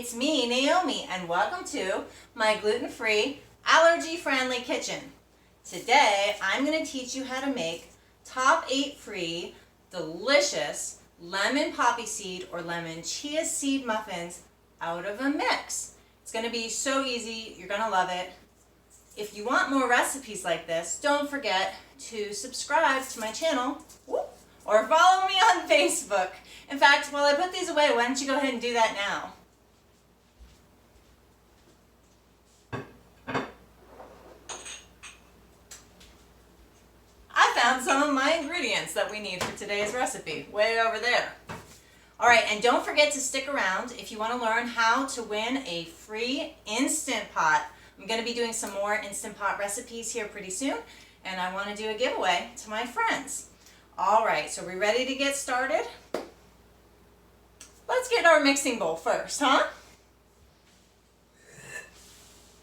it's me, Naomi, and welcome to my gluten-free, allergy-friendly kitchen. Today, I'm going to teach you how to make top 8 free, delicious lemon poppy seed or lemon chia seed muffins out of a mix. It's going to be so easy, you're going to love it. If you want more recipes like this, don't forget to subscribe to my channel or follow me on Facebook. In fact, while I put these away, why don't you go ahead and do that now? I found some of my ingredients that we need for today's recipe, way over there. Alright, and don't forget to stick around if you want to learn how to win a free Instant Pot. I'm going to be doing some more Instant Pot recipes here pretty soon, and I want to do a giveaway to my friends. Alright, so we're ready to get started? Let's get our mixing bowl first, huh?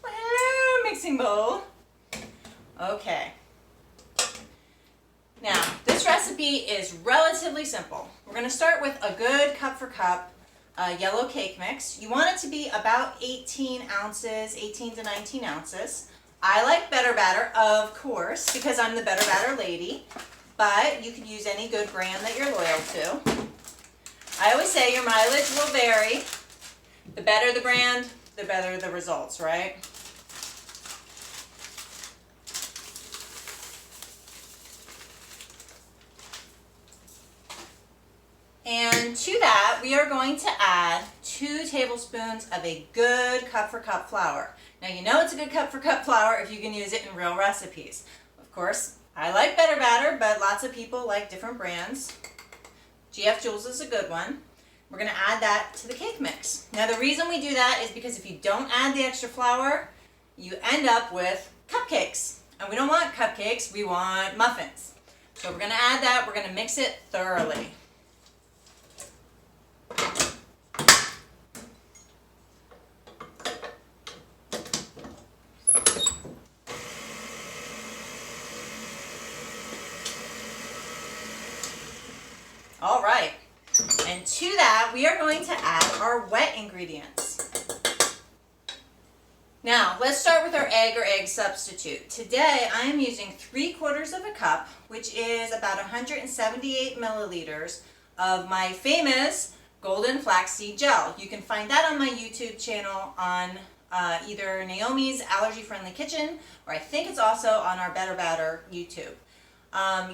Hello, mixing bowl. Okay. Now, this recipe is relatively simple. We're going to start with a good cup for cup yellow cake mix. You want it to be about 18 ounces, 18 to 19 ounces. I like Better Batter, of course, because I'm the Better Batter lady, but you could use any good brand that you're loyal to. I always say your mileage will vary. The better the brand, the better the results, right? And to that, we are going to add 2 tablespoons of a good cup for cup flour. Now you know it's a good cup for cup flour if you can use it in real recipes. Of course, I like Better Batter, but lots of people like different brands. GF Jules is a good one. We're going to add that to the cake mix. Now the reason we do that is because if you don't add the extra flour, you end up with cupcakes. And we don't want cupcakes, we want muffins. So we're going to add that, we're going to mix it thoroughly. All right, and to that we are going to add our wet ingredients. Now let's start with our egg or egg substitute. Today I am using 3/4 of a cup, which is about 178 milliliters of my famous golden flaxseed gel. You can find that on my YouTube channel on either Naomi's Allergy Friendly Kitchen, or I think it's also on our Better Batter YouTube.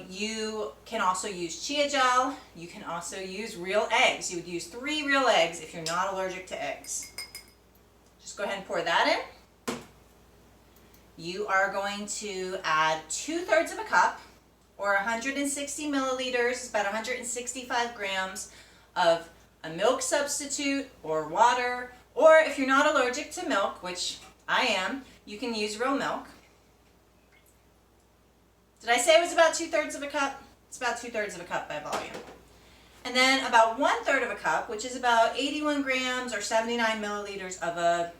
You can also use chia gel. You can also use real eggs. You would use 3 real eggs if you're not allergic to eggs. Just go ahead and pour that in. You are going to add 2/3 of a cup, or 160 milliliters, about 165 grams of a milk substitute or water, or if you're not allergic to milk, which I am, you can use real milk. Did I say it was about 2/3 of a cup? It's about 2/3 of a cup by volume. And then about 1/3 of a cup, which is about 81 grams or 79 milliliters of a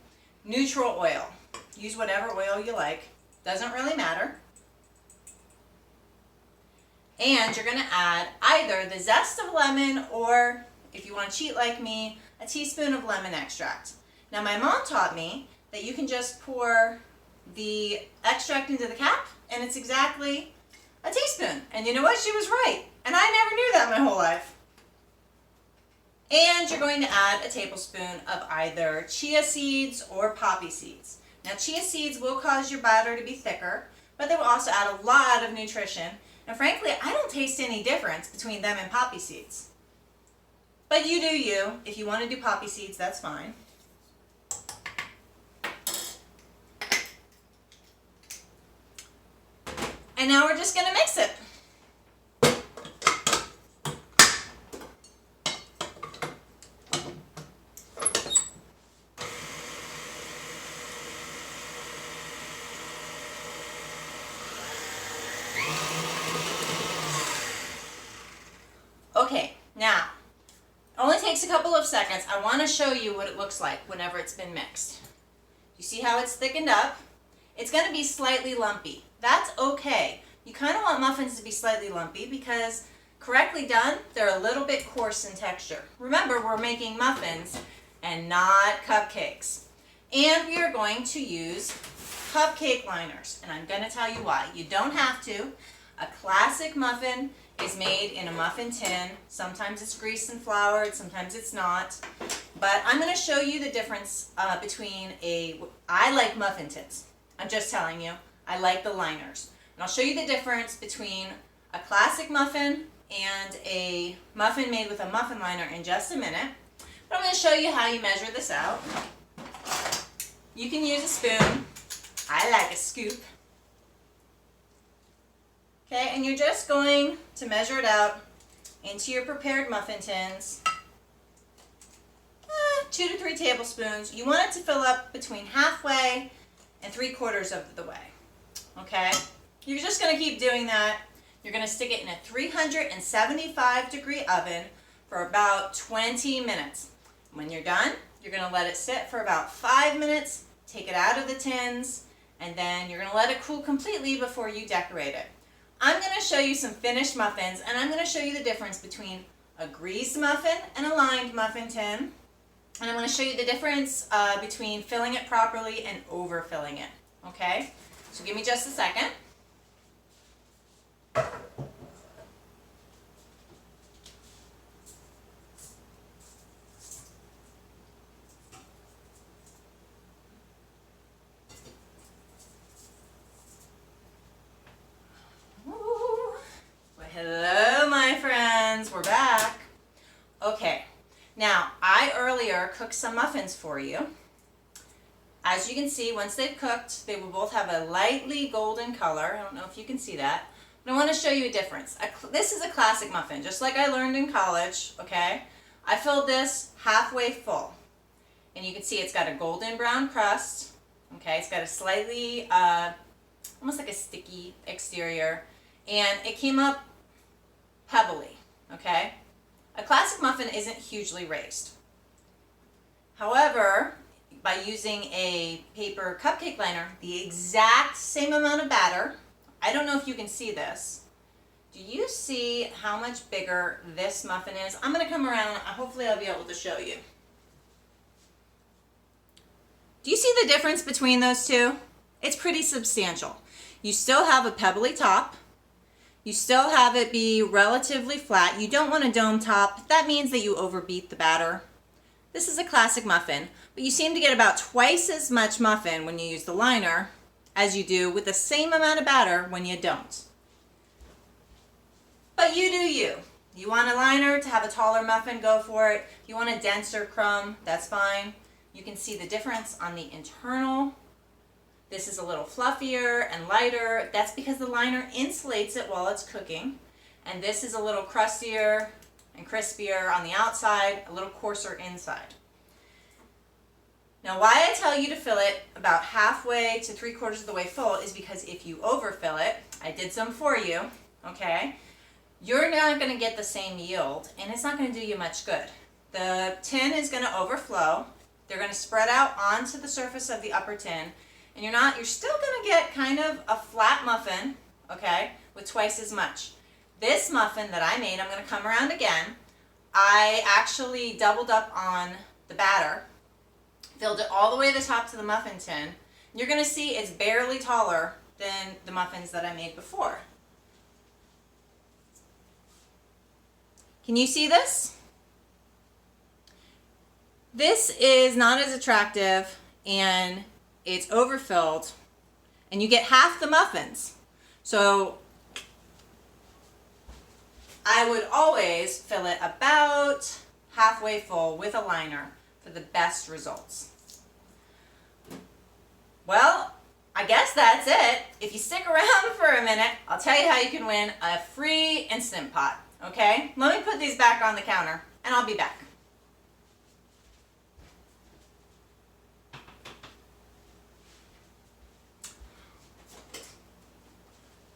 neutral oil. Use whatever oil you like. Doesn't really matter. And you're going to add either the zest of lemon or, if you want to cheat like me, a teaspoon of lemon extract. Now my mom taught me that you can just pour the extract into the cap and it's exactly a teaspoon. And you know what? She was right. And I never knew that my whole life. And you're going to add a tablespoon of either chia seeds or poppy seeds. Now chia seeds will cause your batter to be thicker, but they will also add a lot of nutrition. And frankly, I don't taste any difference between them and poppy seeds. But you do you. If you want to do poppy seeds, that's fine. And now we're just going to mix it. Okay, now, it only takes a couple of seconds. I want to show you what it looks like whenever it's been mixed. You see how it's thickened up? It's going to be slightly lumpy. That's okay. You kind of want muffins to be slightly lumpy because correctly done, they're a little bit coarse in texture. Remember, we're making muffins and not cupcakes. And we are going to use cupcake liners, and I'm going to tell you why. You don't have to. A classic muffin is made in a muffin tin. Sometimes it's greased and floured, sometimes it's not. But I'm going to show you the difference between I like muffin tins. I'm just telling you, I like the liners. And I'll show you the difference between a classic muffin and a muffin made with a muffin liner in just a minute. But I'm going to show you how you measure this out. You can use a spoon. I like a scoop. Okay, and you're just going to measure it out into your prepared muffin tins. 2 to 3 tablespoons. You want it to fill up between halfway and 3/4 of the way. Okay, you're just going to keep doing that. You're going to stick it in a 375-degree oven for about 20 minutes. When you're done, you're going to let it sit for about 5 minutes, take it out of the tins, and then you're going to let it cool completely before you decorate it. I'm going to show you some finished muffins, and I'm going to show you the difference between a greased muffin and a lined muffin tin. And I'm going to show you the difference between filling it properly and overfilling it. Okay? So give me just a second. Hello, my friends. We're back. Okay. Now, I earlier cooked some muffins for you. As you can see, once they've cooked, they will both have a lightly golden color. I don't know if you can see that, but I want to show you a difference. This is a classic muffin, just like I learned in college, okay? I filled this halfway full, and you can see it's got a golden brown crust, okay? It's got a slightly, almost like a sticky exterior, and it came up pebbly, okay? A classic muffin isn't hugely raised. However, by using a paper cupcake liner, the exact same amount of batter, I don't know if you can see this. Do you see how much bigger this muffin is? I'm going to come around, hopefully I'll be able to show you. Do you see the difference between those two? It's pretty substantial. You still have a pebbly top. You still have it be relatively flat. You don't want a dome top. That means that you overbeat the batter. This is a classic muffin, but you seem to get about twice as much muffin when you use the liner as you do with the same amount of batter when you don't. But you do you. You want a liner to have a taller muffin, go for it. If you want a denser crumb, that's fine. You can see the difference on the internal. This is a little fluffier and lighter. That's because the liner insulates it while it's cooking. And this is a little crustier and crispier on the outside, a little coarser inside. Now, why I tell you to fill it about halfway to 3/4 of the way full is because if you overfill it, I did some for you, okay, you're not going to get the same yield, and it's not going to do you much good. The tin is going to overflow. They're going to spread out onto the surface of the upper tin, and you're still going to get kind of a flat muffin, okay, with twice as much. This muffin that I made, I'm going to come around again. I actually doubled up on the batter, filled it all the way to the top to the muffin tin. You're going to see it's barely taller than the muffins that I made before. Can you see this? This is not as attractive, and it's overfilled, and you get half the muffins. So I would always fill it about halfway full with a liner for the best results. Well, I guess that's it. If you stick around for a minute, I'll tell you how you can win a free Instant Pot, okay? Let me put these back on the counter, and I'll be back.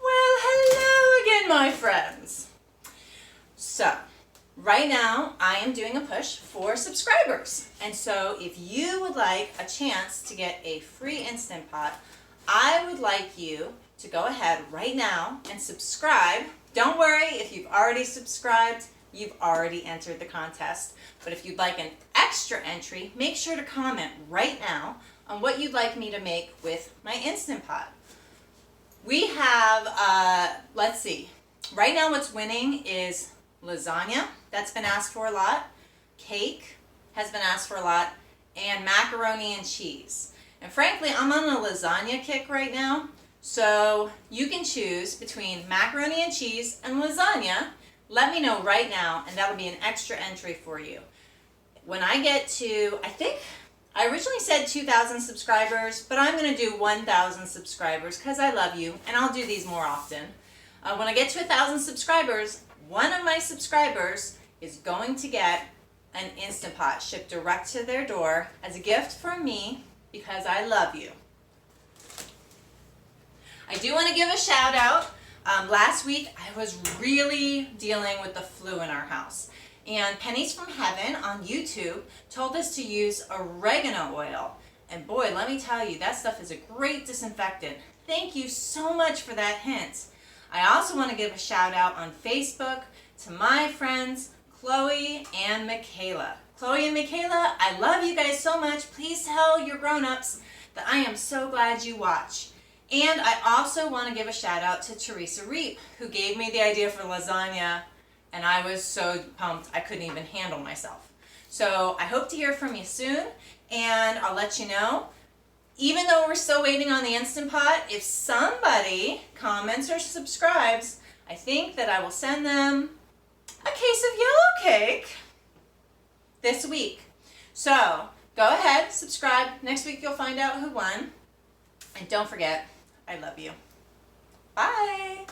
Well, hello again, my friends. So, right now, I am doing a push for subscribers. And so, if you would like a chance to get a free Instant Pot, I would like you to go ahead right now and subscribe. Don't worry if you've already subscribed. you've already entered the contest. But if you'd like an extra entry, make sure to comment right now on what you'd like me to make with my Instant Pot. We have, let's see, right now what's winning is lasagna. That's been asked for a lot. Cake has been asked for a lot. And macaroni and cheese. And frankly, I'm on a lasagna kick right now. So you can choose between macaroni and cheese and lasagna. Let me know right now, and that'll be an extra entry for you. When I get to, I think, I originally said 2,000 subscribers, but I'm going to do 1,000 subscribers because I love you, and I'll do these more often. When I get to 1,000 subscribers, one of my subscribers is going to get an Instant Pot shipped direct to their door as a gift from me because I love you. I do want to give a shout out. Last week I was really dealing with the flu in our house. And Pennies from Heaven on YouTube told us to use oregano oil. And boy, let me tell you, that stuff is a great disinfectant. Thank you so much for that hint. I also want to give a shout out on Facebook to my friends Chloe and Michaela. Chloe and Michaela, I love you guys so much. Please tell your grown-ups that I am so glad you watch. And I also want to give a shout out to Teresa Reap, who gave me the idea for lasagna, and I was so pumped I couldn't even handle myself. So I hope to hear from you soon, and I'll let you know. Even though we're still waiting on the Instant Pot, if somebody comments or subscribes, I think that I will send them a case of yellow cake this week. So go ahead, subscribe. Next week you'll find out who won. And don't forget, I love you. Bye.